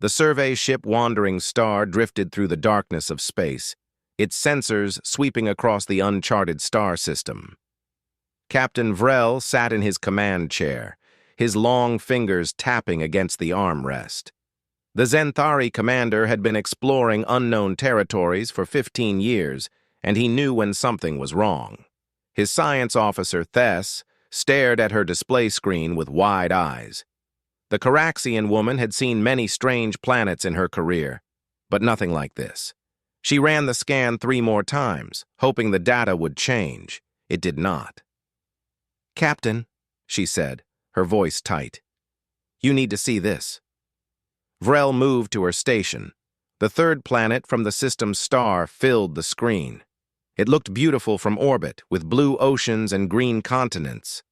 The survey ship Wandering Star drifted through the darkness of space, its sensors sweeping across the uncharted star system. Captain Vrel sat in his command chair, his long fingers tapping against the armrest. The Zenthari commander had been exploring unknown territories for 15 years, and he knew when something was wrong. His science officer, Thess, stared at her display screen with wide eyes. The Caraxian woman had seen many strange planets in her career, but nothing like this. She ran the scan 3 more times, hoping the data would change. It did not. "Captain," she said, her voice tight, "you need to see this." Vrel moved to her station. The third planet from the system's star filled the screen. It looked beautiful from orbit, with blue oceans and green continents.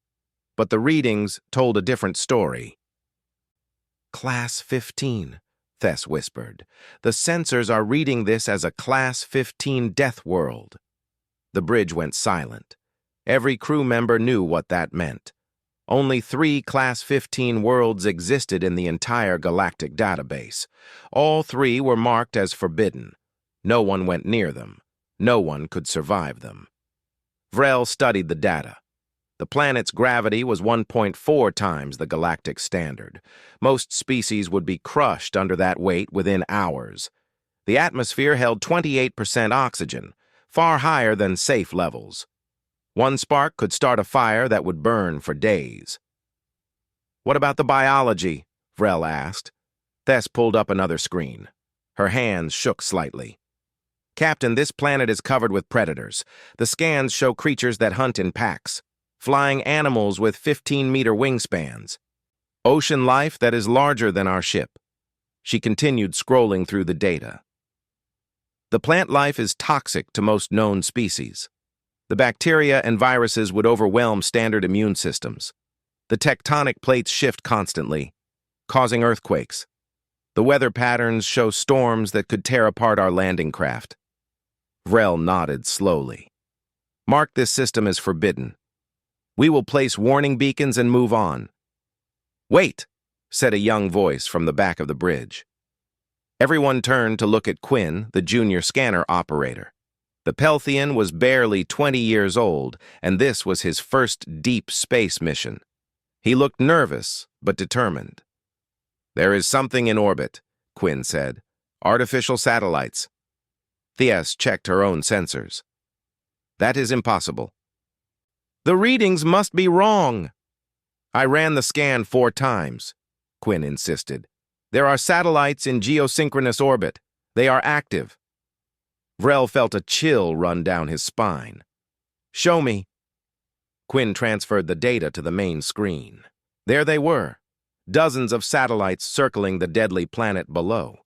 But the readings told a different story. "Class 15, Thess whispered. "The sensors are reading this as a Class 15 Deathworld." The bridge went silent. Every crew member knew what that meant. Only 3 Class 15 worlds existed in the entire galactic database. All 3 were marked as forbidden. No one went near them. No one could survive them. Vrel studied the data. The planet's gravity was 1.4 times the galactic standard. Most species would be crushed under that weight within hours. The atmosphere held 28% oxygen, far higher than safe levels. One spark could start a fire that would burn for days. "What about the biology?" Vrel asked. Thess pulled up another screen. Her hands shook slightly. "Captain, this planet is covered with predators. The scans show creatures that hunt in packs. Flying animals with 15-meter wingspans. Ocean life that is larger than our ship." She continued scrolling through the data. "The plant life is toxic to most known species. The bacteria and viruses would overwhelm standard immune systems. The tectonic plates shift constantly, causing earthquakes. The weather patterns show storms that could tear apart our landing craft." Vrel nodded slowly. "Mark this system as forbidden. We will place warning beacons and move on." "Wait," said a young voice from the back of the bridge. Everyone turned to look at Quinn, the junior scanner operator. The Pelthian was barely 20 years old, and this was his first deep space mission. He looked nervous, but determined. "There is something in orbit," Quinn said. "Artificial satellites." Thess checked her own sensors. "That is impossible." "The readings must be wrong." "I ran the scan 4 times, Quinn insisted. "There are satellites in geosynchronous orbit. They are active." Vrel felt a chill run down his spine. "Show me." Quinn transferred the data to the main screen. There they were, dozens of satellites circling the deadly planet below.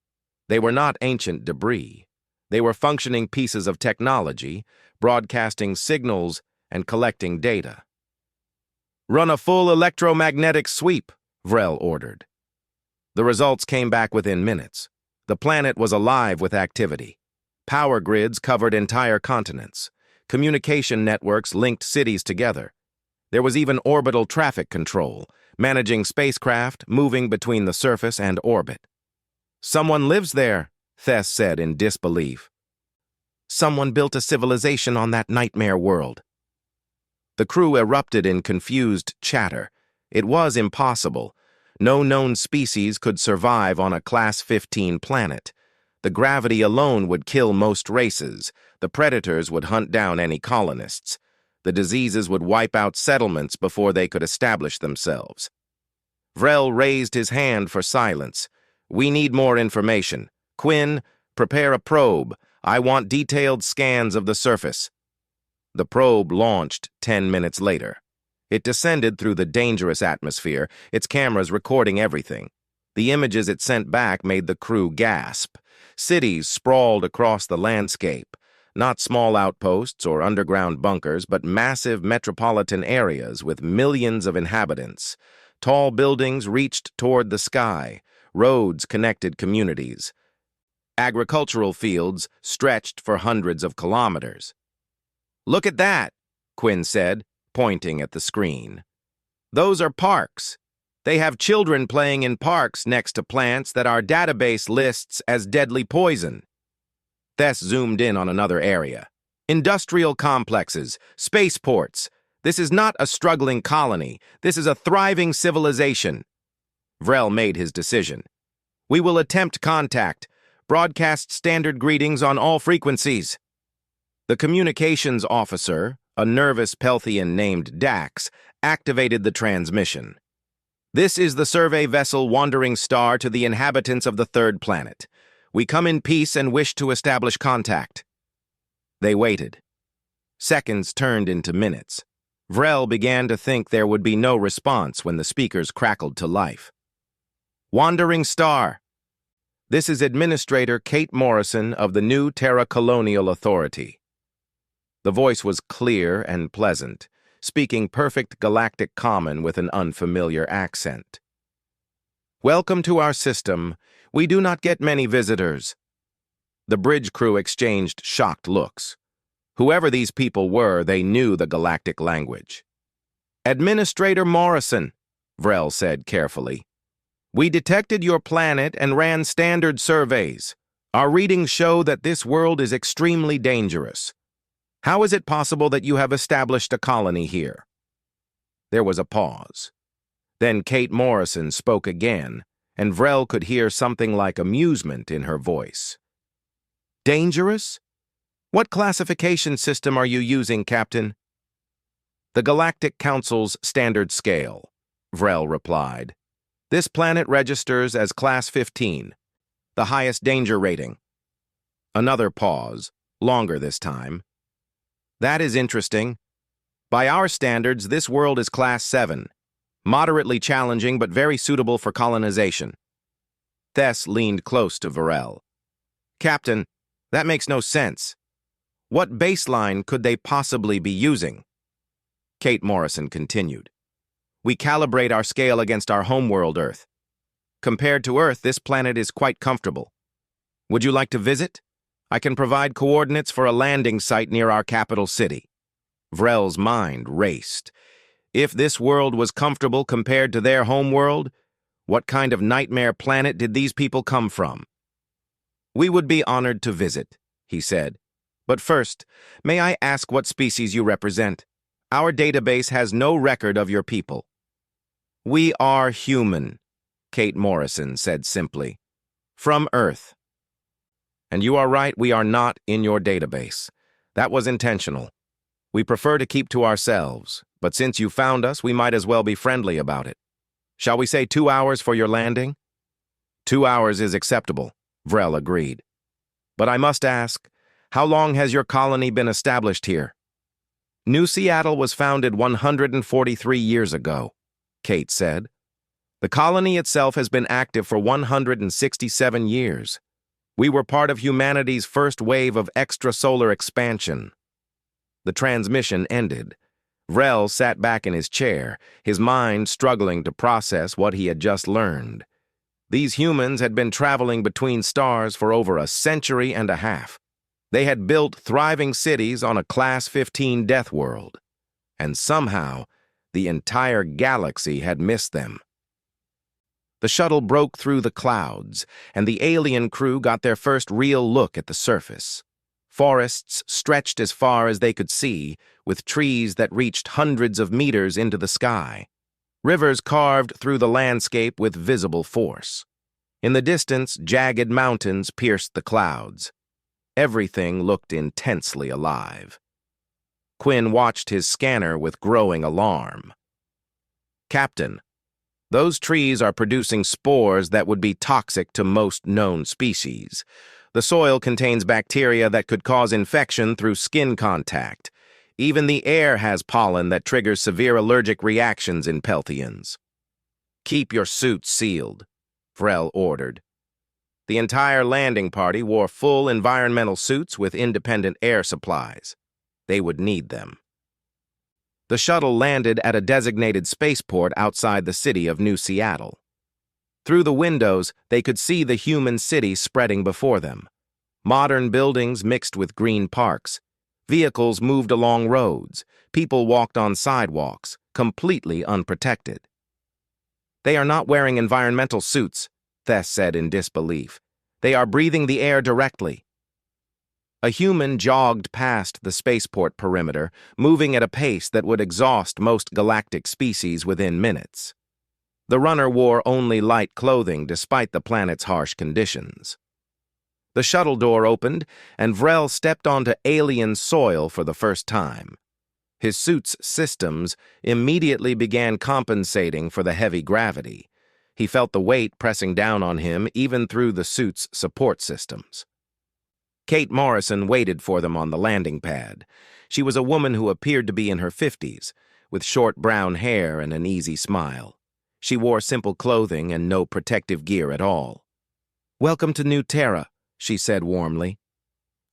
They were not ancient debris. They were functioning pieces of technology, broadcasting signals and collecting data. "Run a full electromagnetic sweep," Vrel ordered. The results came back within minutes. The planet was alive with activity. Power grids covered entire continents. Communication networks linked cities together. There was even orbital traffic control, managing spacecraft moving between the surface and orbit. "Someone lives there," Thess said in disbelief. "Someone built a civilization on that nightmare world." The crew erupted in confused chatter. It was impossible. No known species could survive on a Class 15 planet. The gravity alone would kill most races. The predators would hunt down any colonists. The diseases would wipe out settlements before they could establish themselves. Vrel raised his hand for silence. "We need more information. Quinn, prepare a probe. I want detailed scans of the surface." The probe launched 10 minutes later. It descended through the dangerous atmosphere, its cameras recording everything. The images it sent back made the crew gasp. Cities sprawled across the landscape, not small outposts or underground bunkers, but massive metropolitan areas with millions of inhabitants. Tall buildings reached toward the sky. Roads connected communities. Agricultural fields stretched for hundreds of kilometers. "Look at that," Quinn said, pointing at the screen. "Those are parks." They have children playing in parks next to plants that our database lists as deadly poison. Tess zoomed in on another area. Industrial complexes, spaceports. This is not a struggling colony. This is a thriving civilization. Vrel made his decision. We will attempt contact. Broadcast standard greetings on all frequencies. The communications officer, a nervous Pelthian named Dax, activated the transmission. This is the survey vessel Wandering Star to the inhabitants of the third planet. We come in peace and wish to establish contact. They waited. Seconds turned into minutes. Vrel began to think there would be no response when the speakers crackled to life. Wandering Star. This is Administrator Kate Morrison of the New Terra Colonial Authority. The voice was clear and pleasant, speaking perfect galactic common with an unfamiliar accent. Welcome to our system. We do not get many visitors. The bridge crew exchanged shocked looks. Whoever these people were, they knew the galactic language. Administrator Morrison, Vrel said carefully. We detected your planet and ran standard surveys. Our readings show that this world is extremely dangerous. How is it possible that you have established a colony here? There was a pause. Then Kate Morrison spoke again, and Vrel could hear something like amusement in her voice. Dangerous? What classification system are you using, Captain? The Galactic Council's standard scale, Vrel replied. This planet registers as Class 15, the highest danger rating. Another pause, longer this time. That is interesting. By our standards, this world is Class 7, moderately challenging but very suitable for colonization. Tess leaned close to Vrel. Captain, that makes no sense. What baseline could they possibly be using? Kate Morrison continued. We calibrate our scale against our homeworld, Earth. Compared to Earth, this planet is quite comfortable. Would you like to visit? I can provide coordinates for a landing site near our capital city. Vrel's mind raced. If this world was comfortable compared to their homeworld, what kind of nightmare planet did these people come from? We would be honored to visit, he said. But first, may I ask what species you represent? Our database has no record of your people. We are human, Kate Morrison said simply. From Earth. And you are right, we are not in your database. That was intentional. We prefer to keep to ourselves, but since you found us, we might as well be friendly about it. Shall we say 2 hours for your landing? 2 hours is acceptable, Vrel agreed. But I must ask, how long has your colony been established here? New Seattle was founded 143 years ago, Kate said. The colony itself has been active for 167 years. We were part of humanity's first wave of extrasolar expansion. The transmission ended. Vrel sat back in his chair, his mind struggling to process what he had just learned. These humans had been traveling between stars for over a century and a half. They had built thriving cities on a Class 15 Deathworld. And somehow, the entire galaxy had missed them. The shuttle broke through the clouds, and the alien crew got their first real look at the surface. Forests stretched as far as they could see, with trees that reached hundreds of meters into the sky. Rivers carved through the landscape with visible force. In the distance, jagged mountains pierced the clouds. Everything looked intensely alive. Quinn watched his scanner with growing alarm. Captain, those trees are producing spores that would be toxic to most known species. The soil contains bacteria that could cause infection through skin contact. Even the air has pollen that triggers severe allergic reactions in Pelthians. Keep your suits sealed, Vrel ordered. The entire landing party wore full environmental suits with independent air supplies. They would need them. The shuttle landed at a designated spaceport outside the city of New Seattle. Through the windows, they could see the human city spreading before them. Modern buildings mixed with green parks. Vehicles moved along roads. People walked on sidewalks, completely unprotected. They are not wearing environmental suits, Tess said in disbelief. They are breathing the air directly. A human jogged past the spaceport perimeter, moving at a pace that would exhaust most galactic species within minutes. The runner wore only light clothing despite the planet's harsh conditions. The shuttle door opened, and Vrel stepped onto alien soil for the first time. His suit's systems immediately began compensating for the heavy gravity. He felt the weight pressing down on him even through the suit's support systems. Kate Morrison waited for them on the landing pad. She was a woman who appeared to be in her 50s, with short brown hair and an easy smile. She wore simple clothing and no protective gear at all. "Welcome to New Terra," she said warmly.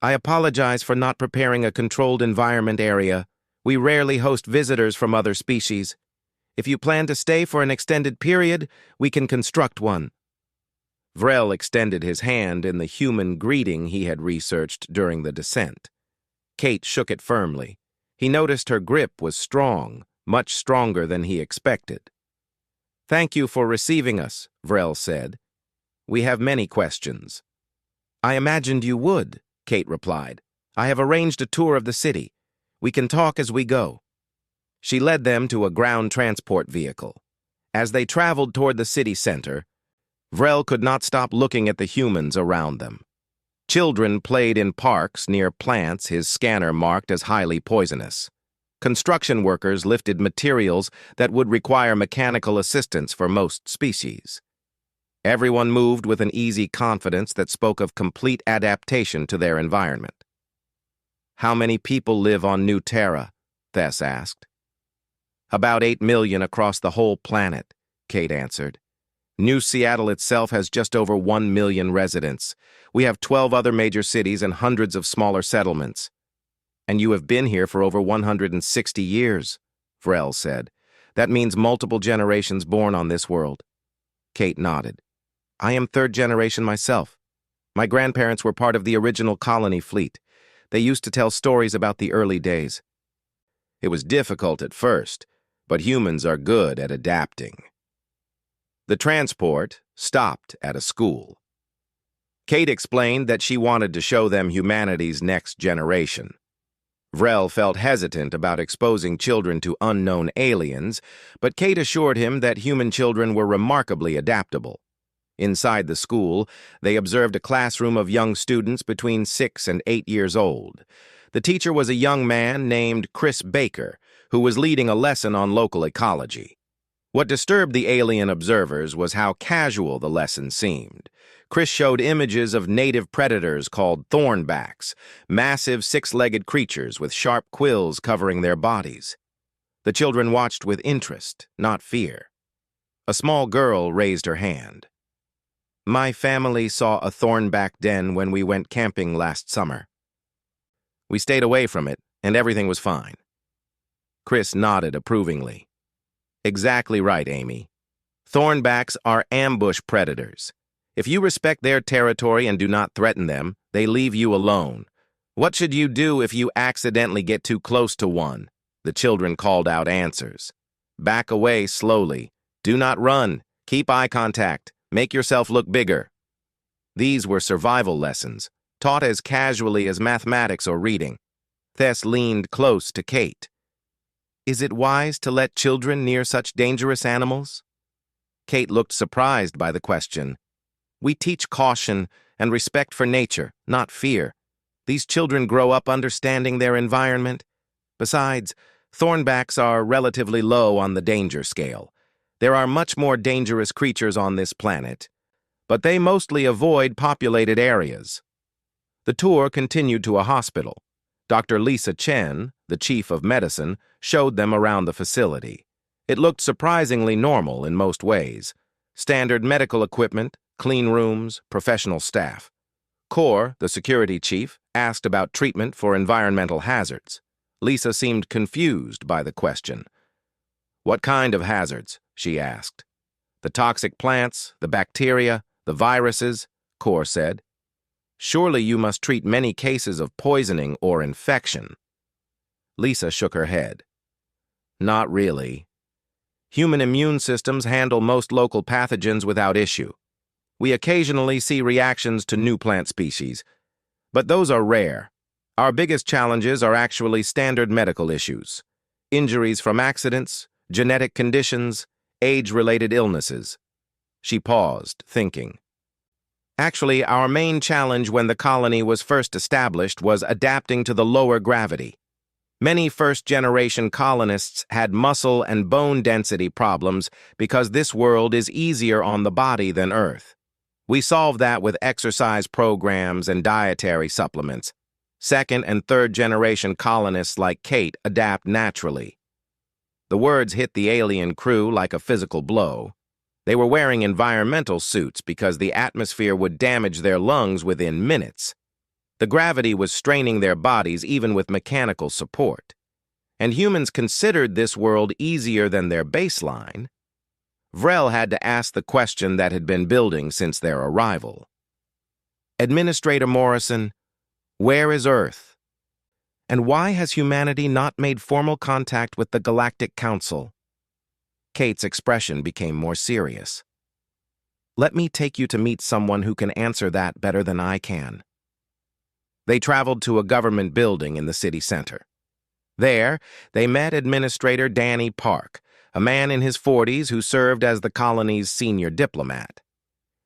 "I apologize for not preparing a controlled environment area. We rarely host visitors from other species. If you plan to stay for an extended period, we can construct one." Vrel extended his hand in the human greeting he had researched during the descent. Kate shook it firmly. He noticed her grip was strong, much stronger than he expected. "Thank you for receiving us," Vrel said. "We have many questions." "I imagined you would," Kate replied. "I have arranged a tour of the city. We can talk as we go." She led them to a ground transport vehicle. As they traveled toward the city center, Vrel could not stop looking at the humans around them. Children played in parks near plants his scanner marked as highly poisonous. Construction workers lifted materials that would require mechanical assistance for most species. Everyone moved with an easy confidence that spoke of complete adaptation to their environment. "How many people live on New Terra?" Tess asked. "About 8 million across the whole planet," Kate answered. "New Seattle itself has just over 1 million residents. We have 12 other major cities and hundreds of smaller settlements." "And you have been here for over 160 years, Vrel said. "That means multiple generations born on this world." Kate nodded. "I am third generation myself. My grandparents were part of the original colony fleet. They used to tell stories about the early days. It was difficult at first, but humans are good at adapting." The transport stopped at a school. Kate explained that she wanted to show them humanity's next generation. Vrel felt hesitant about exposing children to unknown aliens, but Kate assured him that human children were remarkably adaptable. Inside the school, they observed a classroom of young students between 6 and 8 years old. The teacher was a young man named Chris Baker, who was leading a lesson on local ecology. What disturbed the alien observers was how casual the lesson seemed. Chris showed images of native predators called thornbacks, massive six-legged creatures with sharp quills covering their bodies. The children watched with interest, not fear. A small girl raised her hand. "My family saw a thornback den when we went camping last summer. We stayed away from it, and everything was fine." Chris nodded approvingly. "Exactly right, Amy. Thornbacks are ambush predators. If you respect their territory and do not threaten them, they leave you alone. What should you do if you accidentally get too close to one?" The children called out answers. "Back away slowly. Do not run. Keep eye contact. Make yourself look bigger." These were survival lessons, taught as casually as mathematics or reading. Tess leaned close to Kate. "Is it wise to let children near such dangerous animals?" Kate looked surprised by the question. "We teach caution and respect for nature, not fear. These children grow up understanding their environment. Besides, thornbacks are relatively low on the danger scale. There are much more dangerous creatures on this planet, but they mostly avoid populated areas." The tour continued to a hospital. Dr. Lisa Chen, the chief of medicine, showed them around the facility. It looked surprisingly normal in most ways. Standard medical equipment, clean rooms, professional staff. Kor, the security chief, asked about treatment for environmental hazards. Lisa seemed confused by the question. "What kind of hazards?" she asked. "The toxic plants, the bacteria, the viruses," Kor said. "Surely you must treat many cases of poisoning or infection." Lisa shook her head. "Not really. Human immune systems handle most local pathogens without issue. We occasionally see reactions to new plant species, but those are rare. Our biggest challenges are actually standard medical issues: injuries from accidents, genetic conditions, age-related illnesses. She paused, thinking. Actually, our main challenge when the colony was first established was adapting to the lower gravity. Many first-generation colonists had muscle and bone density problems because this world is easier on the body than Earth. We solved that with exercise programs and dietary supplements. Second- and third-generation colonists like Kate adapt naturally. The words hit the alien crew like a physical blow. They were wearing environmental suits because the atmosphere would damage their lungs within minutes. The gravity was straining their bodies even with mechanical support. And humans considered this world easier than their baseline. Vrel had to ask the question that had been building since their arrival. Administrator Morrison, where is Earth? And why has humanity not made formal contact with the Galactic Council? Kate's expression became more serious. Let me take you to meet someone who can answer that better than I can. They traveled to a government building in the city center. There, they met Administrator Danny Park, a man in his 40s who served as the colony's senior diplomat.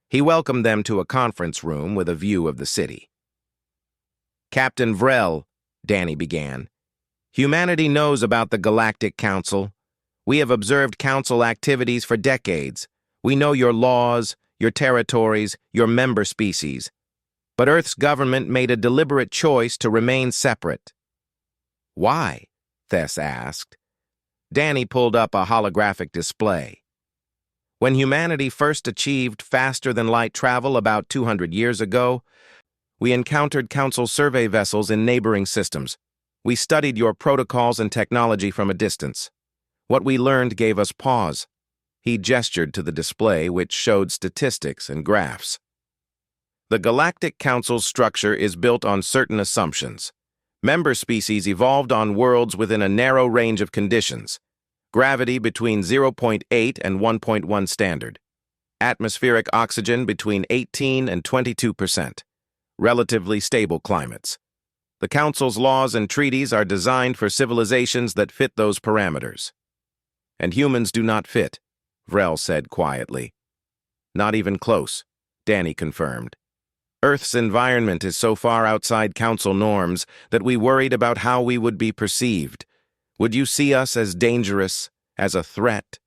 He welcomed them to a conference room with a view of the city. Captain Vrel, Danny began, humanity knows about the Galactic Council. We have observed Council activities for decades. We know your laws, your territories, your member species. But Earth's government made a deliberate choice to remain separate. Why? Thess asked. Danny pulled up a holographic display. When humanity first achieved faster-than-light travel about 200 years ago, we encountered Council survey vessels in neighboring systems. We studied your protocols and technology from a distance. What we learned gave us pause. He gestured to the display, which showed statistics and graphs. The Galactic Council's structure is built on certain assumptions. Member species evolved on worlds within a narrow range of conditions. Gravity between 0.8 and 1.1 standard. Atmospheric oxygen between 18 and 22%. Relatively stable climates. The Council's laws and treaties are designed for civilizations that fit those parameters. And humans do not fit, Vrel said quietly. Not even close, Danny confirmed. Earth's environment is so far outside Council norms that we worried about how we would be perceived. Would you see us as dangerous, as a threat?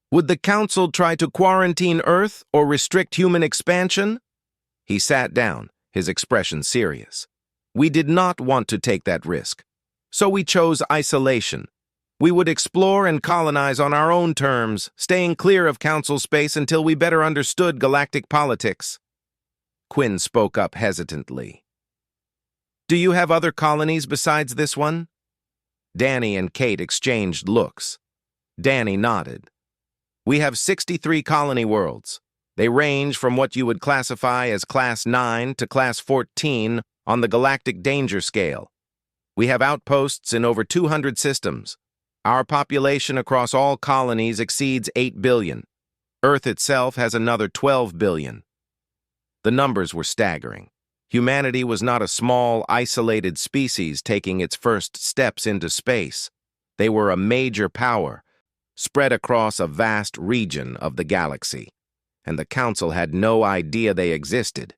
Would the Council try to quarantine Earth or restrict human expansion? He sat down, his expression serious. We did not want to take that risk, so we chose isolation. We would explore and colonize on our own terms, staying clear of Council space until we better understood galactic politics. Quinn spoke up hesitantly. Do you have other colonies besides this one? Danny and Kate exchanged looks. Danny nodded. We have 63 colony worlds. They range from what you would classify as Class 9 to Class 14 on the galactic danger scale. We have outposts in over 200 systems. Our population across all colonies exceeds 8 billion. Earth itself has another 12 billion. The numbers were staggering. Humanity was not a small, isolated species taking its first steps into space. They were a major power, spread across a vast region of the galaxy, and the Council had no idea they existed.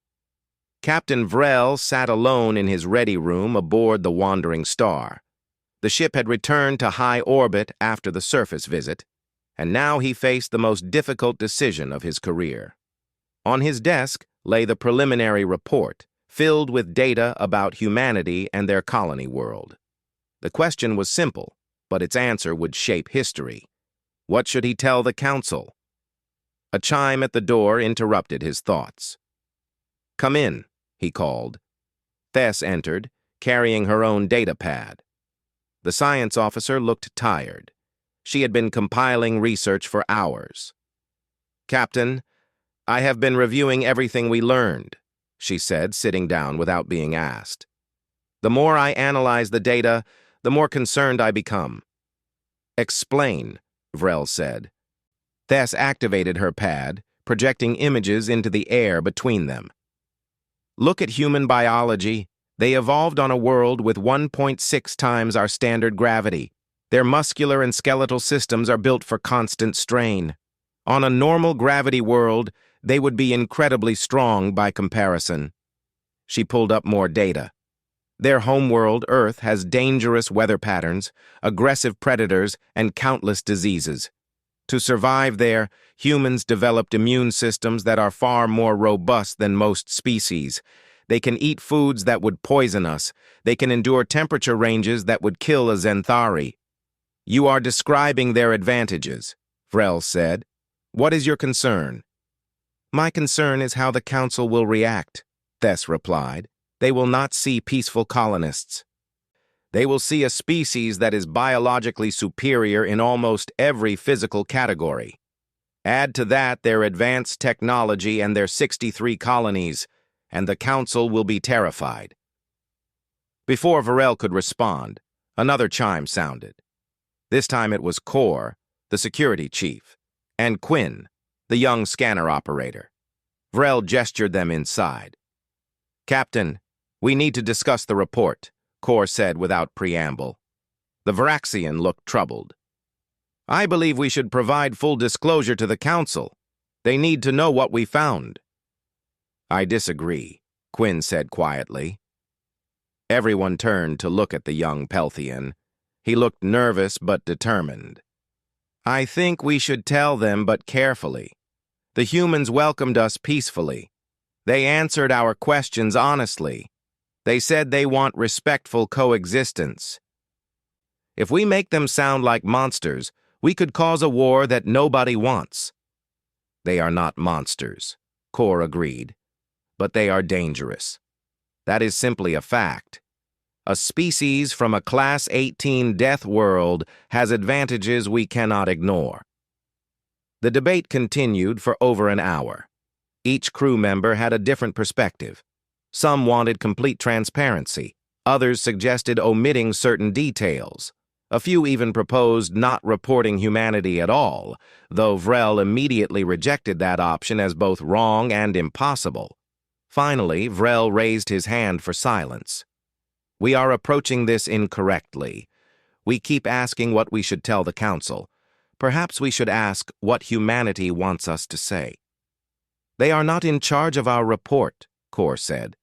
Captain Vrel sat alone in his ready room aboard the Wandering Star. The ship had returned to high orbit after the surface visit, and now he faced the most difficult decision of his career. On his desk lay the preliminary report, filled with data about humanity and their colony world. The question was simple, but its answer would shape history. What should he tell the Council? A chime at the door interrupted his thoughts. Come in, he called. Thess entered, carrying her own data pad. The science officer looked tired. She had been compiling research for hours. Captain, I have been reviewing everything we learned, she said, sitting down without being asked. The more I analyze the data, the more concerned I become. Explain, Vrel said. Thess activated her pad, projecting images into the air between them. Look at human biology. They evolved on a world with 1.6 times our standard gravity. Their muscular and skeletal systems are built for constant strain. On a normal gravity world, they would be incredibly strong by comparison. She pulled up more data. Their homeworld, Earth, has dangerous weather patterns, aggressive predators, and countless diseases. To survive there, humans developed immune systems that are far more robust than most species. They can eat foods that would poison us. They can endure temperature ranges that would kill a Xanthari. You are describing their advantages, Vrel said. What is your concern? My concern is how the Council will react, Thess replied. They will not see peaceful colonists. They will see a species that is biologically superior in almost every physical category. Add to that their advanced technology and their 63 colonies, and the Council will be terrified. Before Varel could respond, another chime sounded. This time it was Kor, the security chief, and Quinn, the young scanner operator. Vrel gestured them inside. Captain, we need to discuss the report, Kor said without preamble. The Varaxian looked troubled. I believe we should provide full disclosure to the Council. They need to know what we found. I disagree, Quinn said quietly. Everyone turned to look at the young Pelthian. He looked nervous but determined. I think we should tell them, but carefully. The humans welcomed us peacefully. They answered our questions honestly. They said they want respectful coexistence. If we make them sound like monsters, we could cause a war that nobody wants. They are not monsters, Kor agreed, but they are dangerous. That is simply a fact. A species from a Class 18 Deathworld has advantages we cannot ignore. The debate continued for over an hour. Each crew member had a different perspective. Some wanted complete transparency. Others suggested omitting certain details. A few even proposed not reporting humanity at all, though Vrel immediately rejected that option as both wrong and impossible. Finally, Vrel raised his hand for silence. We are approaching this incorrectly. We keep asking what we should tell the Council. Perhaps we should ask what humanity wants us to say. They are not in charge of our report, Kor said.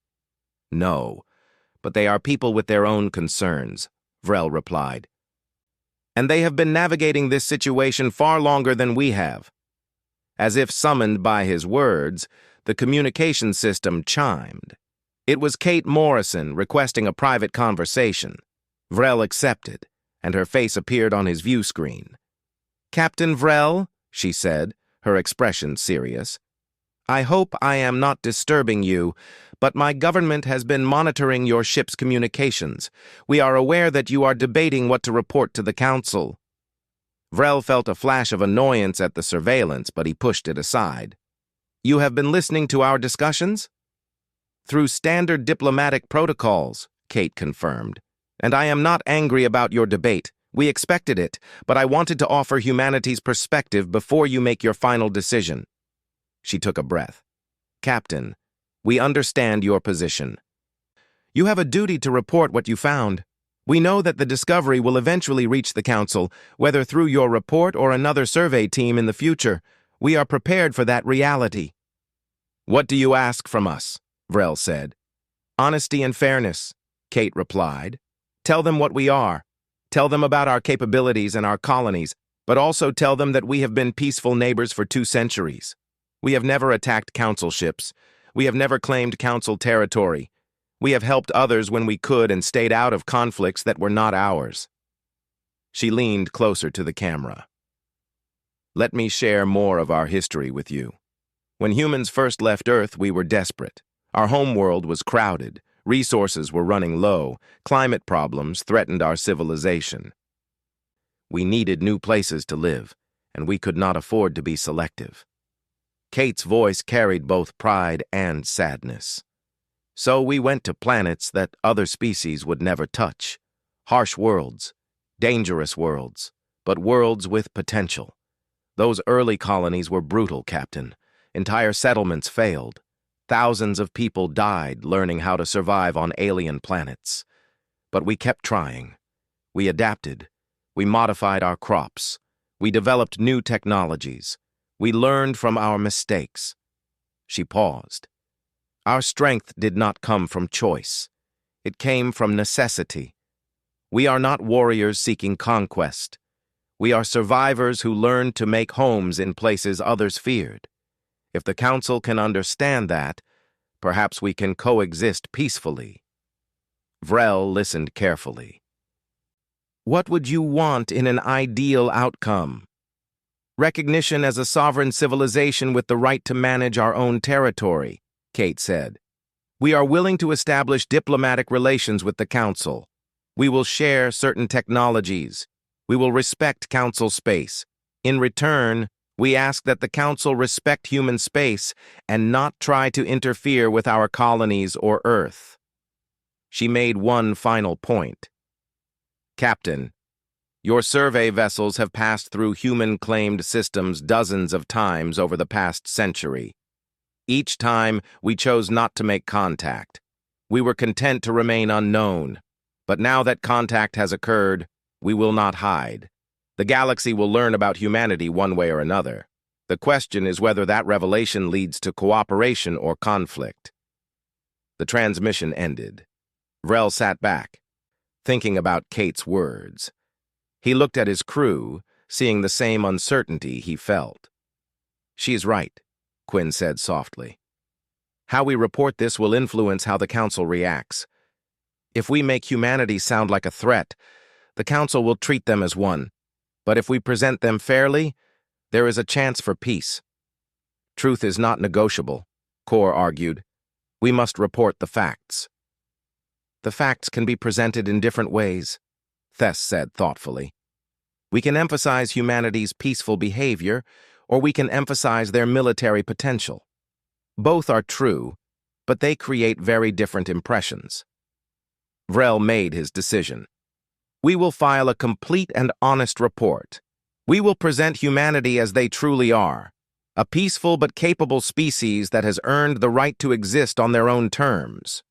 No, but they are people with their own concerns, Vrel replied. And they have been navigating this situation far longer than we have. As if summoned by his words, the communication system chimed. It was Kate Morrison requesting a private conversation. Vrel accepted, and her face appeared on his view screen. Captain Vrel, she said, her expression serious. I hope I am not disturbing you, but my government has been monitoring your ship's communications. We are aware that you are debating what to report to the Council. Vrel felt a flash of annoyance at the surveillance, but he pushed it aside. You have been listening to our discussions? Through standard diplomatic protocols, Kate confirmed. And I am not angry about your debate. We expected it, but I wanted to offer humanity's perspective before you make your final decision. She took a breath. Captain, we understand your position. You have a duty to report what you found. We know that the discovery will eventually reach the Council, whether through your report or another survey team in the future. We are prepared for that reality. What do you ask from us? Vrel said. Honesty and fairness, Kate replied. Tell them what we are. Tell them about our capabilities and our colonies, but also tell them that we have been peaceful neighbors for 2 centuries. We have never attacked Council ships. We have never claimed Council territory. We have helped others when we could and stayed out of conflicts that were not ours. She leaned closer to the camera. Let me share more of our history with you. When humans first left Earth, we were desperate. Our homeworld was crowded. Resources were running low. Climate problems threatened our civilization. We needed new places to live, and we could not afford to be selective. Kate's voice carried both pride and sadness. So we went to planets that other species would never touch. Harsh worlds, dangerous worlds, but worlds with potential. Those early colonies were brutal, Captain. Entire settlements failed. Thousands of people died learning how to survive on alien planets. But we kept trying. We adapted. We modified our crops. We developed new technologies. We learned from our mistakes. She paused. Our strength did not come from choice. It came from necessity. We are not warriors seeking conquest. We are survivors who learned to make homes in places others feared. If the Council can understand that, perhaps we can coexist peacefully. Vrel listened carefully. What would you want in an ideal outcome? Recognition as a sovereign civilization with the right to manage our own territory, Kate said. We are willing to establish diplomatic relations with the Council. We will share certain technologies. We will respect Council space. In return, we ask that the Council respect human space and not try to interfere with our colonies or Earth. She made one final point. Captain, your survey vessels have passed through human-claimed systems dozens of times over the past century. Each time, we chose not to make contact. We were content to remain unknown. But now that contact has occurred, we will not hide. The galaxy will learn about humanity one way or another. The question is whether that revelation leads to cooperation or conflict. The transmission ended. Vrel sat back, thinking about Kate's words. He looked at his crew, seeing the same uncertainty he felt. She's right, Quinn said softly. How we report this will influence how the Council reacts. If we make humanity sound like a threat, the Council will treat them as one. But if we present them fairly, there is a chance for peace. Truth is not negotiable, Kor argued. We must report the facts. The facts can be presented in different ways, Thess said thoughtfully. We can emphasize humanity's peaceful behavior, or we can emphasize their military potential. Both are true, but they create very different impressions. Vrel made his decision. We will file a complete and honest report. We will present humanity as they truly are, a peaceful but capable species that has earned the right to exist on their own terms.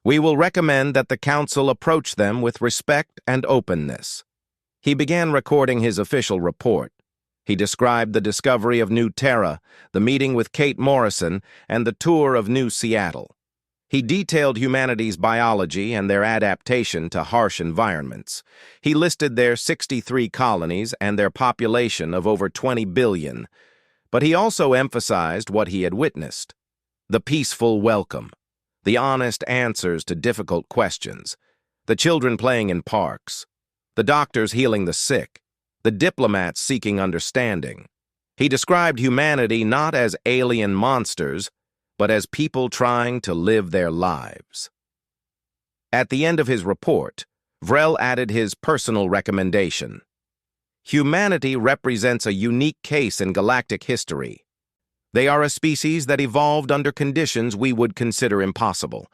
We will recommend that the Council approach them with respect and openness. He began recording his official report. He described the discovery of New Terra, the meeting with Kate Morrison, and the tour of New Seattle. He detailed humanity's biology and their adaptation to harsh environments. He listed their 63 colonies and their population of over 20 billion. But he also emphasized what he had witnessed: the peaceful welcome, the honest answers to difficult questions, the children playing in parks, the doctors healing the sick, the diplomats seeking understanding. He described humanity not as alien monsters, but as people trying to live their lives. At the end of his report, Vrel added his personal recommendation. Humanity represents a unique case in galactic history. They are a species that evolved under conditions we would consider impossible.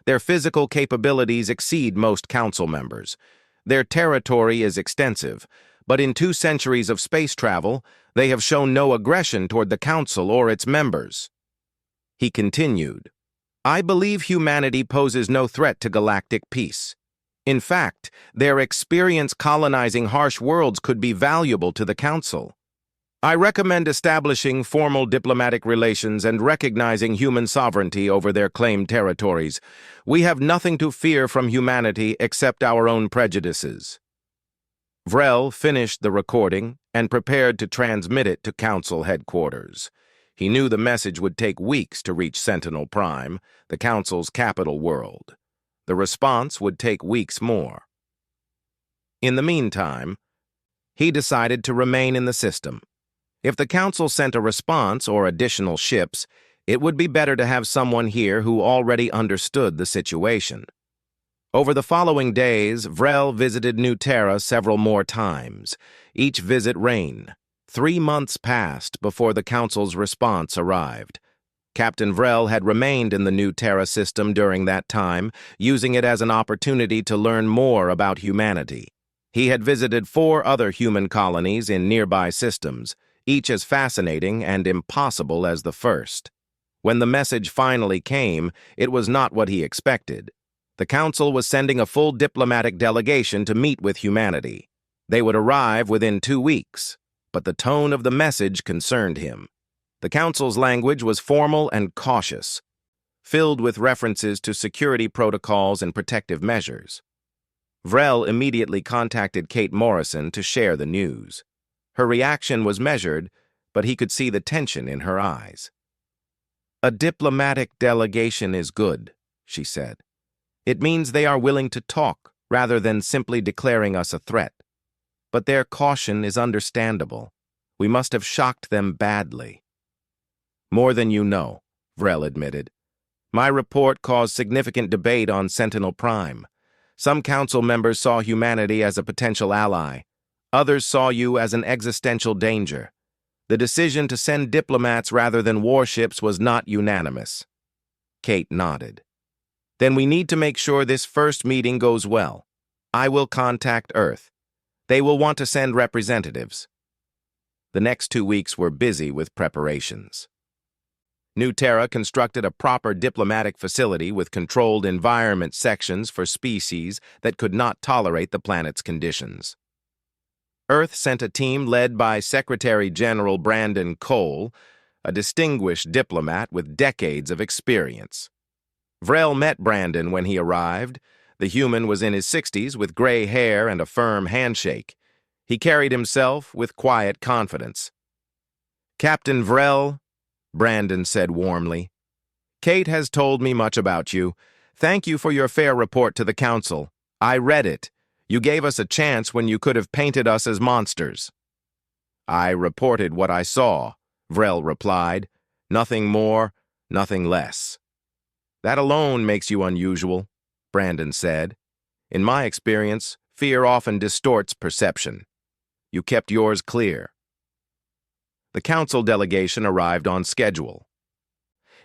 Their physical capabilities exceed most Council members. Their territory is extensive, but in 2 centuries of space travel, they have shown no aggression toward the Council or its members. He continued, I believe humanity poses no threat to galactic peace. In fact, their experience colonizing harsh worlds could be valuable to the Council. I recommend establishing formal diplomatic relations and recognizing human sovereignty over their claimed territories. We have nothing to fear from humanity except our own prejudices. Vrel finished the recording and prepared to transmit it to Council headquarters. He knew the message would take weeks to reach Sentinel Prime, the Council's capital world. The response would take weeks more. In the meantime, he decided to remain in the system. If the Council sent a response or additional ships, it would be better to have someone here who already understood the situation. Over the following days, Vrel visited New Terra several more times. Each visit rained. 3 months passed before the Council's response arrived. Captain Vrel had remained in the New Terra system during that time, using it as an opportunity to learn more about humanity. He had visited 4 other human colonies in nearby systems, each as fascinating and impossible as the first. When the message finally came, it was not what he expected. The Council was sending a full diplomatic delegation to meet with humanity. They would arrive within 2 weeks, but the tone of the message concerned him. The Council's language was formal and cautious, filled with references to security protocols and protective measures. Vrel immediately contacted Kate Morrison to share the news. Her reaction was measured, but he could see the tension in her eyes. "A diplomatic delegation is good," she said. "It means they are willing to talk rather than simply declaring us a threat. But their caution is understandable. We must have shocked them badly." "More than you know," Vrel admitted. "My report caused significant debate on Sentinel Prime. Some council members saw humanity as a potential ally. Others saw you as an existential danger. The decision to send diplomats rather than warships was not unanimous." Kate nodded. "Then we need to make sure this first meeting goes well. I will contact Earth. They will want to send representatives." The next 2 weeks were busy with preparations. New Terra constructed a proper diplomatic facility with controlled environment sections for species that could not tolerate the planet's conditions. Earth sent a team led by Secretary General Brandon Cole, a distinguished diplomat with decades of experience. Vrel met Brandon when he arrived. The human was in his 60s with gray hair and a firm handshake. He carried himself with quiet confidence. "Captain Vrel," Brandon said warmly, "Kate has told me much about you. Thank you for your fair report to the Council. I read it. You gave us a chance when you could have painted us as monsters." "I reported what I saw," Vrel replied. "Nothing more, nothing less." "That alone makes you unusual," Brandon said. "In my experience, fear often distorts perception. You kept yours clear." The Council delegation arrived on schedule.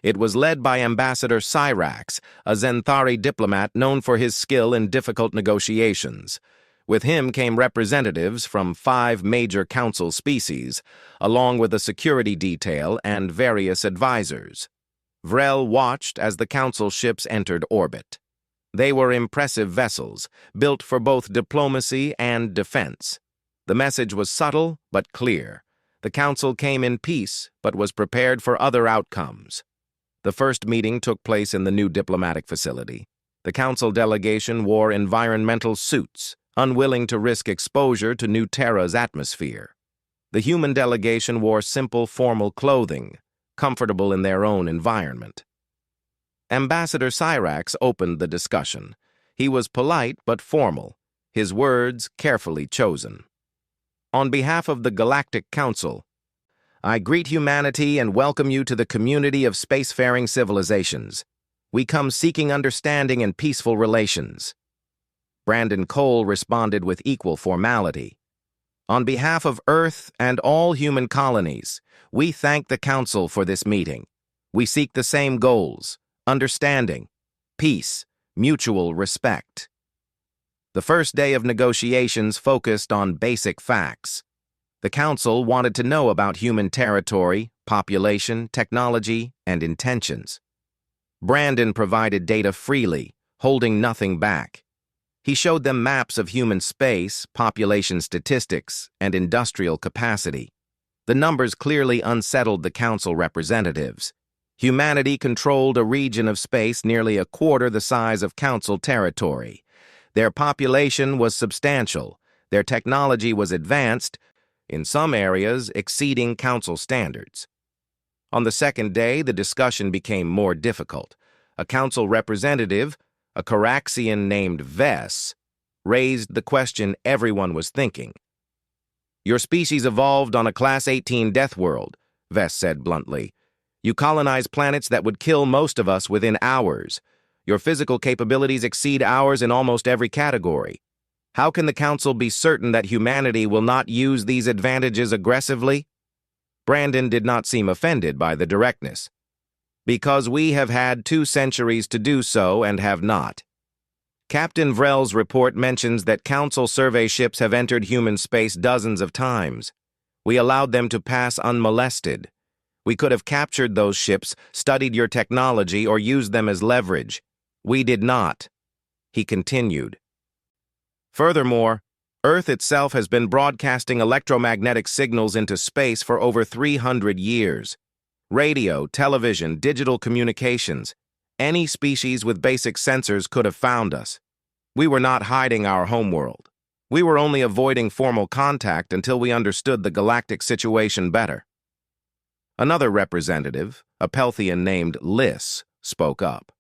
It was led by Ambassador Cyrax, a Zenthari diplomat known for his skill in difficult negotiations. With him came representatives from 5 major Council species, along with a security detail and various advisors. Vrel watched as the Council ships entered orbit. They were impressive vessels, built for both diplomacy and defense. The message was subtle but clear. The Council came in peace, but was prepared for other outcomes. The first meeting took place in the new diplomatic facility. The Council delegation wore environmental suits, unwilling to risk exposure to New Terra's atmosphere. The human delegation wore simple, formal clothing, comfortable in their own environment. Ambassador Cyrax opened the discussion. He was polite but formal, his words carefully chosen. "On behalf of the Galactic Council, I greet humanity and welcome you to the community of spacefaring civilizations. We come seeking understanding and peaceful relations." Brandon Cole responded with equal formality. "On behalf of Earth and all human colonies, we thank the Council for this meeting. We seek the same goals: understanding, peace, mutual respect." The first day of negotiations focused on basic facts. The Council wanted to know about human territory, population, technology, and intentions. Brandon provided data freely, holding nothing back. He showed them maps of human space, population statistics, and industrial capacity. The numbers clearly unsettled the Council representatives. Humanity controlled a region of space nearly a quarter the size of Council territory. Their population was substantial. Their technology was advanced, in some areas exceeding Council standards. On the second day, the discussion became more difficult. A Council representative, a Caraxian named Vess, raised the question everyone was thinking. "Your species evolved on a Class 18 Deathworld," Vess said bluntly. "You colonize planets that would kill most of us within hours. Your physical capabilities exceed ours in almost every category. How can the Council be certain that humanity will not use these advantages aggressively?" Brandon did not seem offended by the directness. "Because we have had 2 centuries to do so and have not." Captain Vrel's report mentions that Council survey ships have entered human space dozens of times. We allowed them to pass unmolested. We could have captured those ships, studied your technology, or used them as leverage. We did not. He continued. Furthermore, Earth itself has been broadcasting electromagnetic signals into space for over 300 years. Radio, television, digital communications. Any species with basic sensors could have found us. We were not hiding our homeworld. We were only avoiding formal contact until we understood the galactic situation better. Another representative, a Pelthian named Liss, spoke up.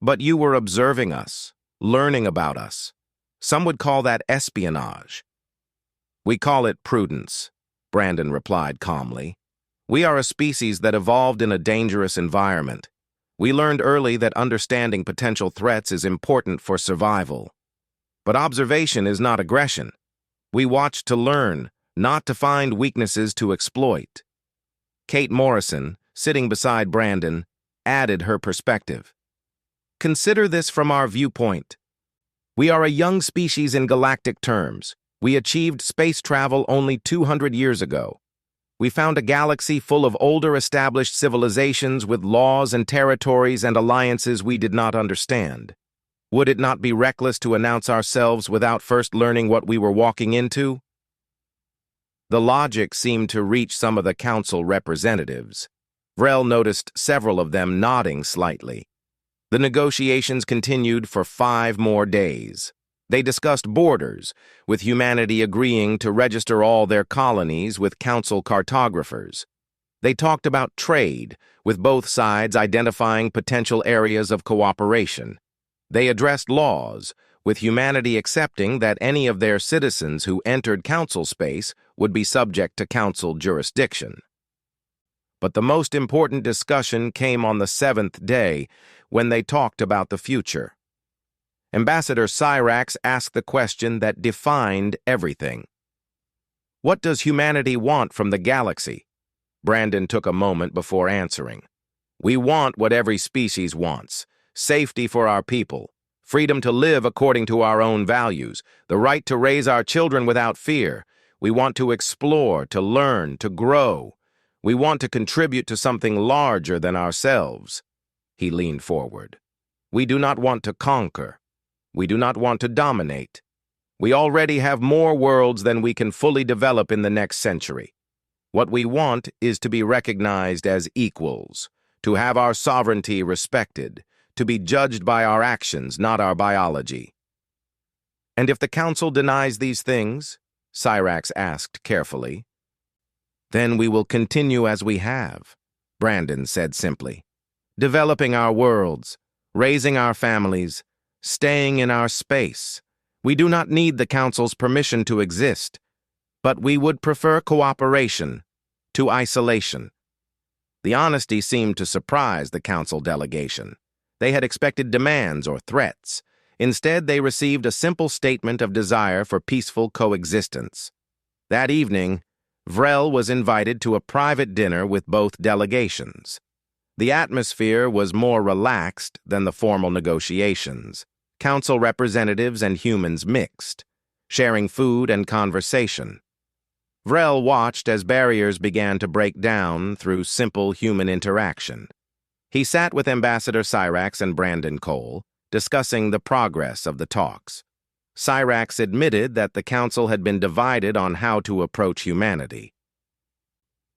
But you were observing us, learning about us. Some would call that espionage. We call it prudence, Brandon replied calmly. We are a species that evolved in a dangerous environment. We learned early that understanding potential threats is important for survival. But observation is not aggression. We watch to learn, not to find weaknesses to exploit. Kate Morrison, sitting beside Brandon, added her perspective. Consider this from our viewpoint. We are a young species in galactic terms. We achieved space travel only 200 years ago. We found a galaxy full of older established civilizations with laws and territories and alliances we did not understand. Would it not be reckless to announce ourselves without first learning what we were walking into? The logic seemed to reach some of the council representatives. Vrel noticed several of them nodding slightly. The negotiations continued for 5 more days. They discussed borders, with humanity agreeing to register all their colonies with council cartographers. They talked about trade, with both sides identifying potential areas of cooperation. They addressed laws, with humanity accepting that any of their citizens who entered council space would be subject to council jurisdiction. But the most important discussion came on the 7th day, when they talked about the future. Ambassador Cyrax asked the question that defined everything. What does humanity want from the galaxy? Brandon took a moment before answering. We want what every species wants. Safety for our people. Freedom to live according to our own values. The right to raise our children without fear. We want to explore, to learn, to grow. We want to contribute to something larger than ourselves. He leaned forward. We do not want to conquer. We do not want to dominate. We already have more worlds than we can fully develop in the next century. What we want is to be recognized as equals, to have our sovereignty respected, to be judged by our actions, not our biology. And if the Council denies these things, Cyrax asked carefully, then we will continue as we have, Brandon said simply, developing our worlds, raising our families, staying in our space. We do not need the Council's permission to exist, but we would prefer cooperation to isolation. The honesty seemed to surprise the Council delegation. They had expected demands or threats. Instead, they received a simple statement of desire for peaceful coexistence. That evening, Vrel was invited to a private dinner with both delegations. The atmosphere was more relaxed than the formal negotiations. Council representatives and humans mixed, sharing food and conversation. Vrel watched as barriers began to break down through simple human interaction. He sat with Ambassador Cyrax and Brandon Cole, discussing the progress of the talks. Cyrax admitted that the Council had been divided on how to approach humanity.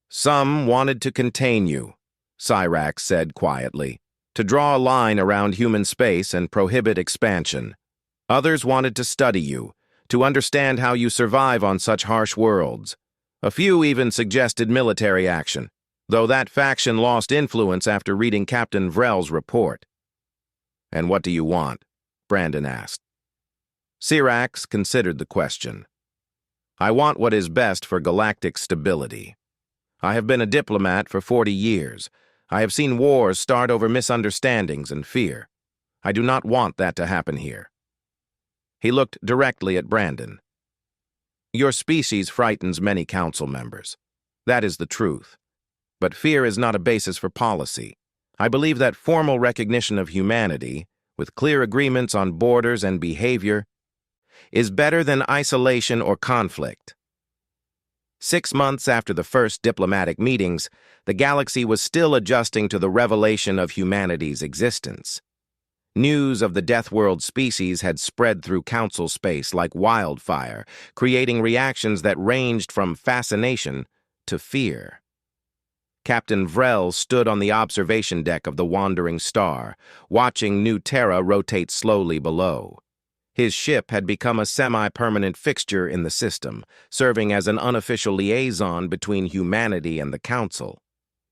Some wanted to contain you, Cyrax said quietly, to draw a line around human space and prohibit expansion. Others wanted to study you, to understand how you survive on such harsh worlds. A few even suggested military action, though that faction lost influence after reading Captain Vrel's report. And what do you want? Brandon asked. Cyrax considered the question. I want what is best for galactic stability. I have been a diplomat for 40 years. I have seen wars start over misunderstandings and fear. I do not want that to happen here. He looked directly at Brandon. Your species frightens many council members. That is the truth. But fear is not a basis for policy. I believe that formal recognition of humanity, with clear agreements on borders and behavior, is better than isolation or conflict. 6 months after the first diplomatic meetings, the galaxy was still adjusting to the revelation of humanity's existence. News of the Deathworld species had spread through council space like wildfire, creating reactions that ranged from fascination to fear. Captain Vrel stood on the observation deck of the Wandering Star, watching New Terra rotate slowly below. His ship had become a semi-permanent fixture in the system, serving as an unofficial liaison between humanity and the Council.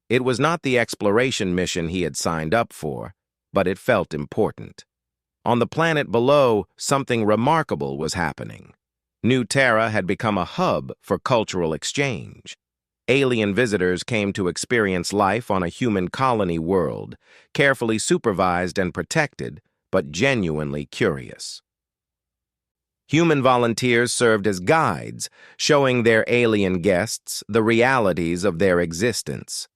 It was not the exploration mission he had signed up for, but it felt important. On the planet below, something remarkable was happening. New Terra had become a hub for cultural exchange. Alien visitors came to experience life on a human colony world, carefully supervised and protected, but genuinely curious. Human volunteers served as guides, showing their alien guests the realities of their existence.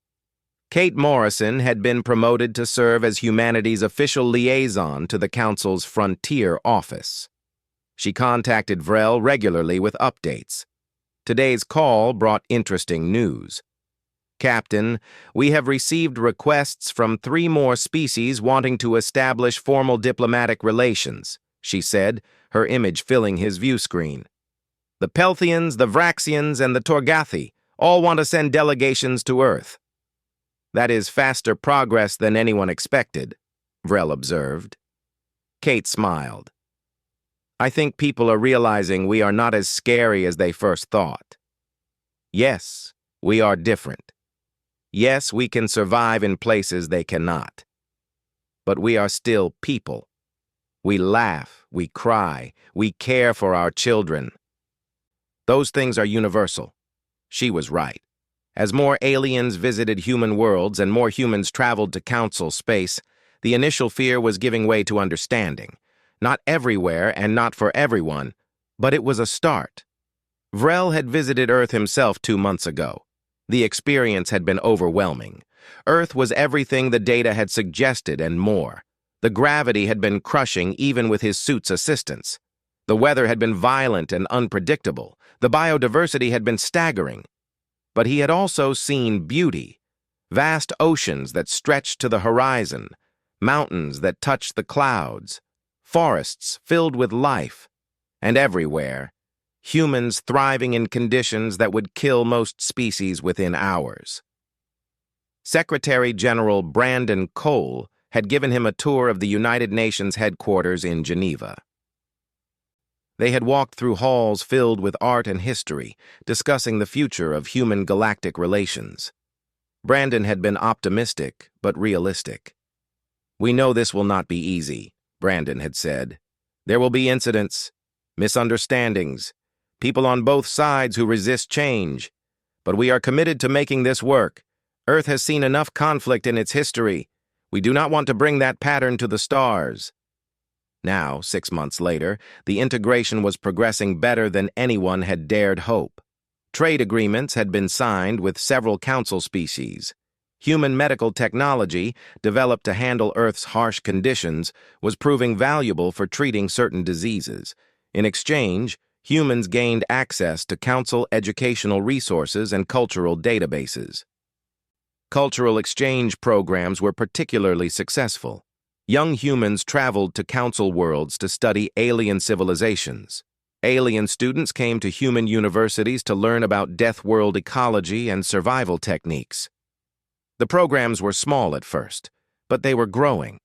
Kate Morrison had been promoted to serve as humanity's official liaison to the Council's Frontier office. She contacted Vrel regularly with updates. Today's call brought interesting news. Captain, we have received requests from 3 more species wanting to establish formal diplomatic relations, she said, her image filling his view screen. The Pelthians, the Vraxians, and the Torgathi all want to send delegations to Earth. That is faster progress than anyone expected, Vrel observed. Kate smiled. I think people are realizing we are not as scary as they first thought. Yes, we are different. Yes, we can survive in places they cannot. But we are still people. We laugh, we cry, we care for our children. Those things are universal. She was right. As more aliens visited human worlds and more humans traveled to Council space, the initial fear was giving way to understanding. Not everywhere and not for everyone, but it was a start. Vrel had visited Earth himself 2 months ago. The experience had been overwhelming. Earth was everything the data had suggested and more. The gravity had been crushing even with his suit's assistance. The weather had been violent and unpredictable. The biodiversity had been staggering. But he had also seen beauty. Vast oceans that stretched to the horizon, mountains that touched the clouds, forests filled with life, and everywhere, humans thriving in conditions that would kill most species within hours. Secretary General Brandon Cole had given him a tour of the United Nations headquarters in Geneva. They had walked through halls filled with art and history, discussing the future of human galactic relations. Brandon had been optimistic, but realistic. We know this will not be easy, Brandon had said. There will be incidents, misunderstandings, people on both sides who resist change. But we are committed to making this work. Earth has seen enough conflict in its history. We do not want to bring that pattern to the stars. Now, 6 months later, the integration was progressing better than anyone had dared hope. Trade agreements had been signed with several council species. Human medical technology, developed to handle Earth's harsh conditions, was proving valuable for treating certain diseases. In exchange, humans gained access to council educational resources and cultural databases. Cultural exchange programs were particularly successful. Young humans traveled to council worlds to study alien civilizations. Alien students came to human universities to learn about Deathworld ecology and survival techniques. The programs were small at first, but they were growing.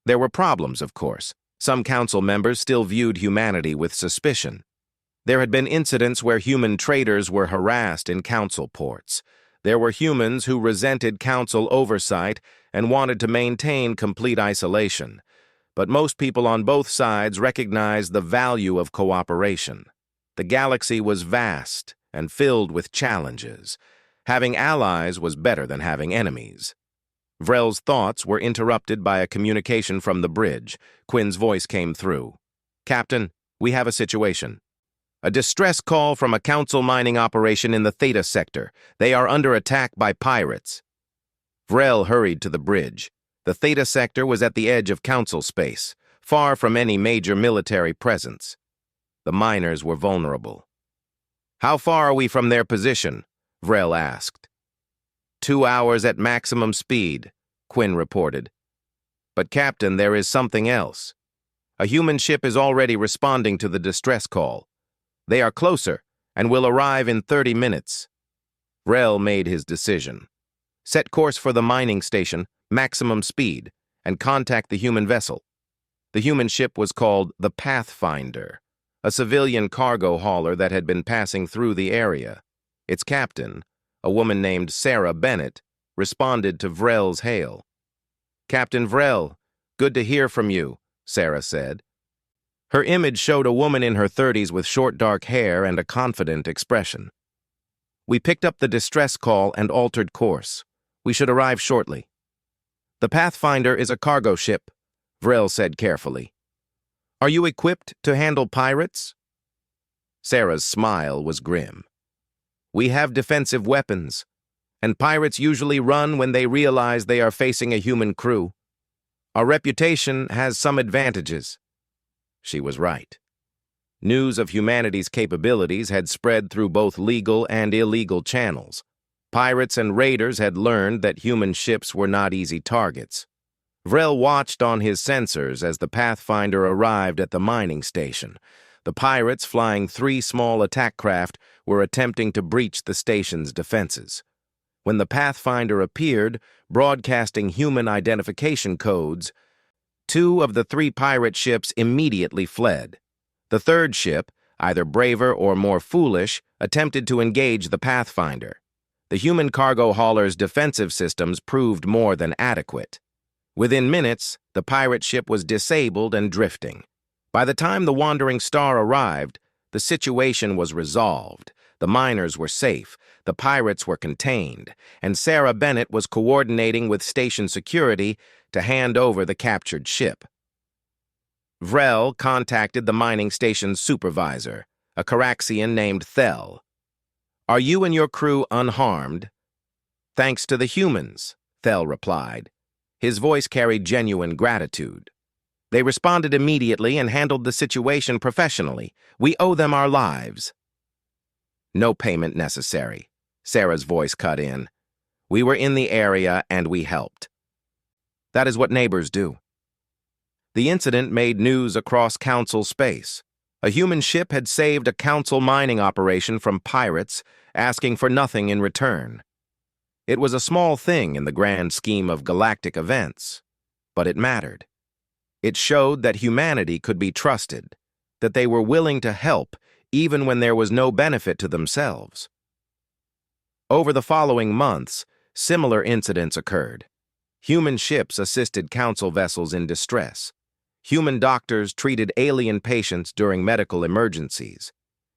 There were problems, of course. Some council members still viewed humanity with suspicion. There had been incidents where human traders were harassed in council ports. There were humans who resented council oversight and wanted to maintain complete isolation. But most people on both sides recognized the value of cooperation. The galaxy was vast and filled with challenges. Having allies was better than having enemies. Vrel's thoughts were interrupted by a communication from the bridge. Quinn's voice came through. Captain, we have a situation. A distress call from a council mining operation in the Theta sector. They are under attack by pirates. Vrel hurried to the bridge. The Theta sector was at the edge of council space. far from any major military presence. The miners were vulnerable. "How far are we from their position?" Vrel asked. 2 hours at maximum speed, Quinn reported. "But Captain, there is something else. A human ship is already responding to the distress call. They are closer and will arrive in 30 minutes. Vrel made his decision. Set course for the mining station, maximum speed, and contact the human vessel. The human ship was called the Pathfinder, a civilian cargo hauler that had been passing through the area. Its captain, a woman named Sarah Bennett, responded to Vrel's hail. "Captain Vrel, good to hear from you," Sarah said. Her image showed a woman in her 30s with short dark hair and a confident expression. "We picked up the distress call and altered course. We should arrive shortly." "The Pathfinder is a cargo ship," Vrel said carefully. "Are you equipped to handle pirates?" Sarah's smile was grim. "We have defensive weapons, and pirates usually run when they realize they are facing a human crew. Our reputation has some advantages." She was right. News of humanity's capabilities had spread through both legal and illegal channels. Pirates and raiders had learned that human ships were not easy targets. Vrel watched on his sensors as the Pathfinder arrived at the mining station. The pirates, flying 3 small attack craft, were attempting to breach the station's defenses. When the Pathfinder appeared, broadcasting human identification codes, 2 of the 3 pirate ships immediately fled. The third ship, either braver or more foolish, attempted to engage the Pathfinder. The human cargo hauler's defensive systems proved more than adequate. Within minutes, the pirate ship was disabled and drifting. By the time the Wandering Star arrived, the situation was resolved. The miners were safe, the pirates were contained, and Sarah Bennett was coordinating with station security to hand over the captured ship. Vrel contacted the mining station's supervisor, a Caraxian named Thel. "Are you and your crew unharmed?" "Thanks to the humans," Thel replied. His voice carried genuine gratitude. "They responded immediately and handled the situation professionally. We owe them our lives." "No payment necessary," Sarah's voice cut in. "We were in the area and we helped." That is what neighbors do. The incident made news across Council space. A human ship had saved a Council mining operation from pirates, asking for nothing in return. It was a small thing in the grand scheme of galactic events, but it mattered. It showed that humanity could be trusted, that they were willing to help even when there was no benefit to themselves. Over the following months, similar incidents occurred. Human ships assisted Council vessels in distress. Human doctors treated alien patients during medical emergencies.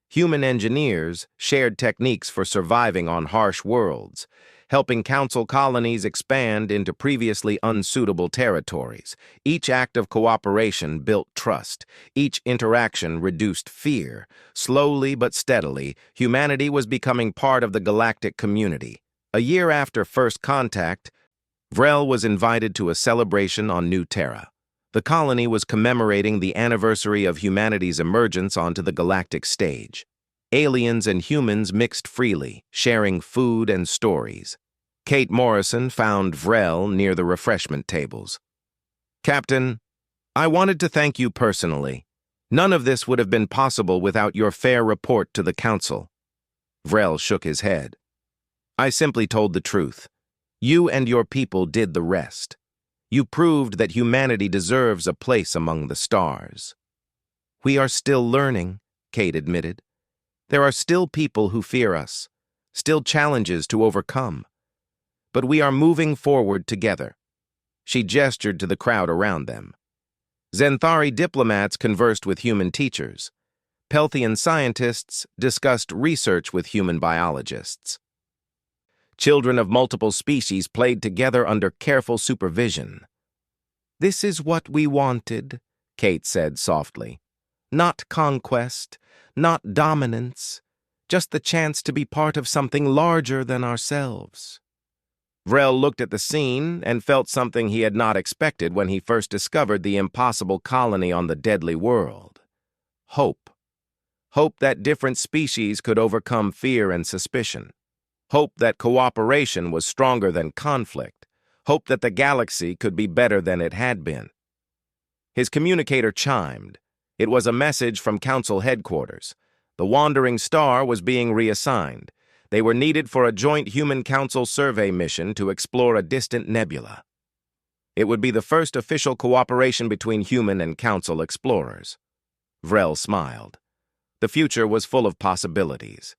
Human engineers shared techniques for surviving on harsh worlds, helping Council colonies expand into previously unsuitable territories. Each act of cooperation built trust. Each interaction reduced fear. Slowly but steadily, humanity was becoming part of the galactic community. A year after first contact, Vrel was invited to a celebration on New Terra. The colony was commemorating the anniversary of humanity's emergence onto the galactic stage. Aliens and humans mixed freely, sharing food and stories. Kate Morrison found Vrel near the refreshment tables. "Captain, I wanted to thank you personally. None of this would have been possible without your fair report to the Council." Vrel shook his head. "I simply told the truth. You and your people did the rest. You proved that humanity deserves a place among the stars." "We are still learning," Kate admitted. "There are still people who fear us, still challenges to overcome. But we are moving forward together." She gestured to the crowd around them. Zenthari diplomats conversed with human teachers. Pelthian scientists discussed research with human biologists. Children of multiple species played together under careful supervision. "This is what we wanted," Kate said softly. "Not conquest, not dominance, just the chance to be part of something larger than ourselves." Vrel looked at the scene and felt something he had not expected when he first discovered the impossible colony on the deadly world. Hope. Hope that different species could overcome fear and suspicion. Hope that cooperation was stronger than conflict. Hope that the galaxy could be better than it had been. His communicator chimed. It was a message from Council headquarters. The wandering star was being reassigned. They were needed for a joint Human Council survey mission to explore a distant nebula. It would be the first official cooperation between human and Council explorers. Vrel smiled. The future was full of possibilities.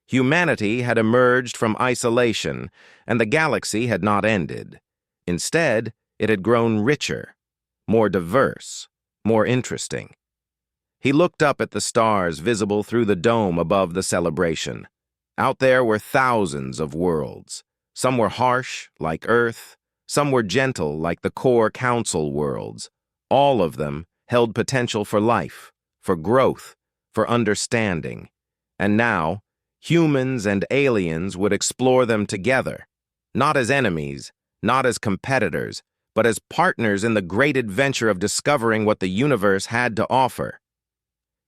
Humanity had emerged from isolation, and the galaxy had not ended. Instead, it had grown richer, more diverse, more interesting. He looked up at the stars visible through the dome above the celebration. Out there were thousands of worlds. Some were harsh, like Earth. Some were gentle, like the core Council worlds. All of them held potential for life, for growth, for understanding. And now, humans and aliens would explore them together, not as enemies, not as competitors, but as partners in the great adventure of discovering what the universe had to offer.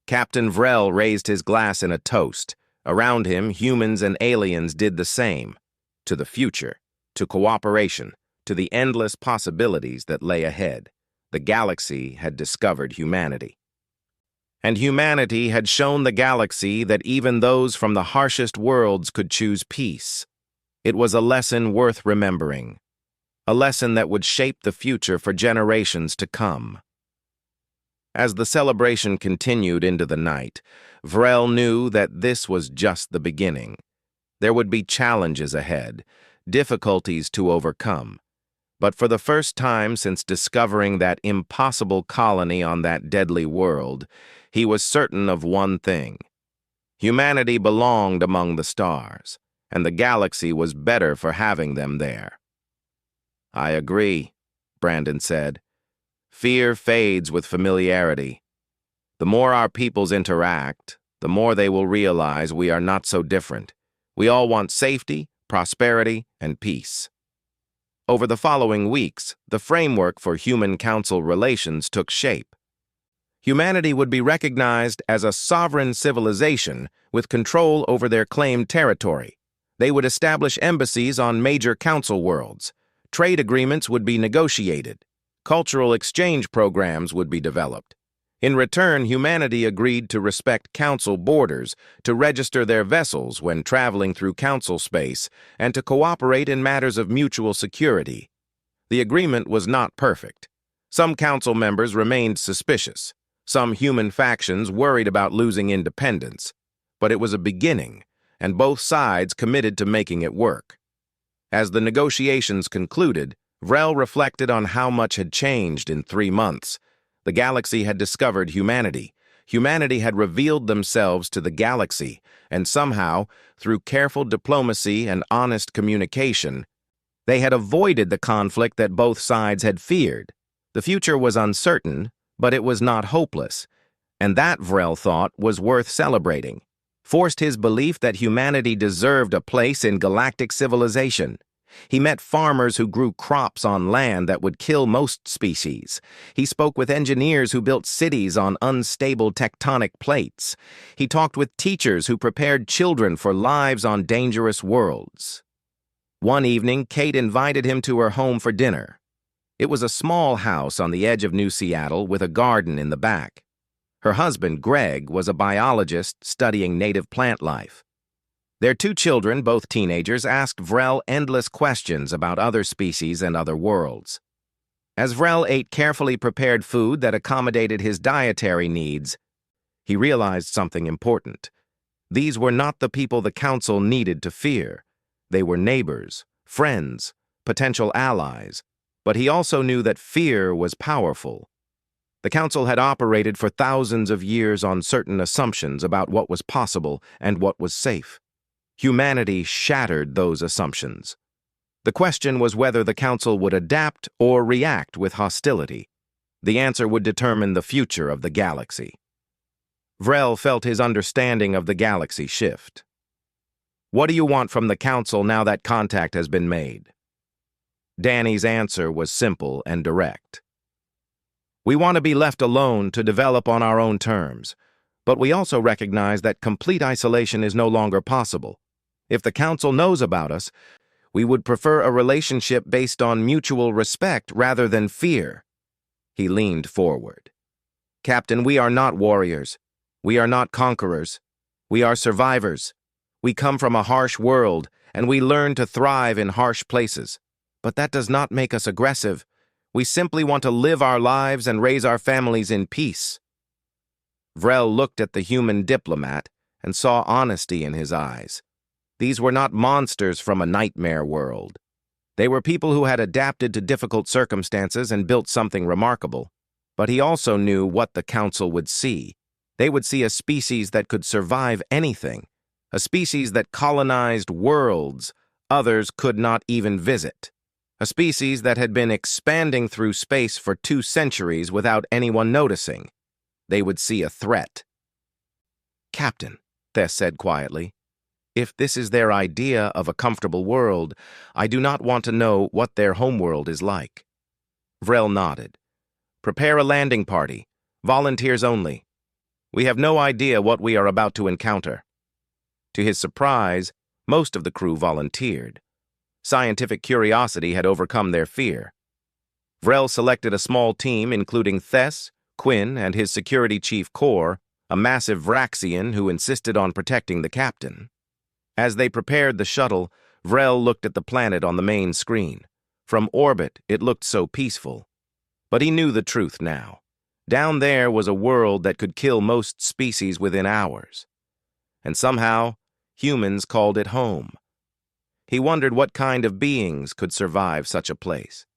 Captain Vrel raised his glass in a toast. Around him, humans and aliens did the same. To the future, to cooperation, to the endless possibilities that lay ahead. The galaxy had discovered humanity. And humanity had shown the galaxy that even those from the harshest worlds could choose peace. It was a lesson worth remembering. A lesson that would shape the future for generations to come. As the celebration continued into the night, Vrel knew that this was just the beginning. There would be challenges ahead, difficulties to overcome. But for the first time since discovering that impossible colony on that deadly world, he was certain of one thing. Humanity belonged among the stars, and the galaxy was better for having them there. "I agree," Brandon said. "Fear fades with familiarity. The more our peoples interact, the more they will realize we are not so different. We all want safety, prosperity, and peace." Over the following weeks, the framework for human-council relations took shape. Humanity would be recognized as a sovereign civilization with control over their claimed territory. They would establish embassies on major council worlds. Trade agreements would be negotiated. Cultural exchange programs would be developed. In return, humanity agreed to respect council borders, to register their vessels when traveling through council space, and to cooperate in matters of mutual security. The agreement was not perfect. Some council members remained suspicious. Some human factions worried about losing independence. But it was a beginning, and both sides committed to making it work. As the negotiations concluded, Vrel reflected on how much had changed in 3 months. The galaxy had discovered humanity. Humanity had revealed themselves to the galaxy, and somehow, through careful diplomacy and honest communication, they had avoided the conflict that both sides had feared. The future was uncertain, but it was not hopeless, and that, Vrel thought, was worth celebrating. Forced his belief that humanity deserved a place in galactic civilization. He met farmers who grew crops on land that would kill most species. He spoke with engineers who built cities on unstable tectonic plates. He talked with teachers who prepared children for lives on dangerous worlds. One evening, Kate invited him to her home for dinner. It was a small house on the edge of New Seattle with a garden in the back. Her husband, Greg, was a biologist studying native plant life. Their 2 children, both teenagers, asked Vrel endless questions about other species and other worlds. As Vrel ate carefully prepared food that accommodated his dietary needs, he realized something important. These were not the people the council needed to fear. They were neighbors, friends, potential allies. But he also knew that fear was powerful. The council had operated for thousands of years on certain assumptions about what was possible and what was safe. Humanity shattered those assumptions. The question was whether the council would adapt or react with hostility. The answer would determine the future of the galaxy. Vrel felt his understanding of the galaxy shift. What do you want from the Council now that contact has been made? Danny's answer was simple and direct. We want to be left alone to develop on our own terms, but we also recognize that complete isolation is no longer possible. If the Council knows about us, we would prefer a relationship based on mutual respect rather than fear. He leaned forward. Captain, we are not warriors. We are not conquerors. We are survivors. We come from a harsh world, and we learn to thrive in harsh places. But that does not make us aggressive. We simply want to live our lives and raise our families in peace. Vrel looked at the human diplomat and saw honesty in his eyes. These were not monsters from a nightmare world. They were people who had adapted to difficult circumstances and built something remarkable. But he also knew what the Council would see. They would see a species that could survive anything, a species that colonized worlds others could not even visit, a species that had been expanding through space for 2 centuries without anyone noticing. They would see a threat. Captain, Thess said quietly, if this is their idea of a comfortable world, I do not want to know what their homeworld is like. Vrel nodded. Prepare a landing party. Volunteers only. We have no idea what we are about to encounter. To his surprise, most of the crew volunteered. Scientific curiosity had overcome their fear. Vrel selected a small team including Thess, Quinn, and his security chief Kor, a massive Vraxian who insisted on protecting the captain. As they prepared the shuttle, Vrel looked at the planet on the main screen. From orbit, it looked so peaceful. But he knew the truth now. Down there was a world that could kill most species within hours. And somehow, humans called it home. He wondered what kind of beings could survive such a place.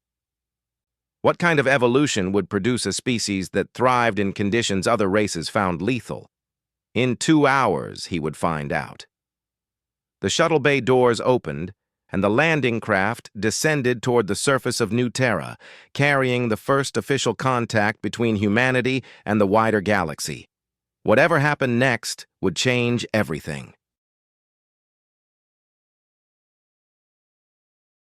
What kind of evolution would produce a species that thrived in conditions other races found lethal? In 2 hours, he would find out. The shuttle bay doors opened, and the landing craft descended toward the surface of New Terra, carrying the first official contact between humanity and the wider galaxy. Whatever happened next would change everything.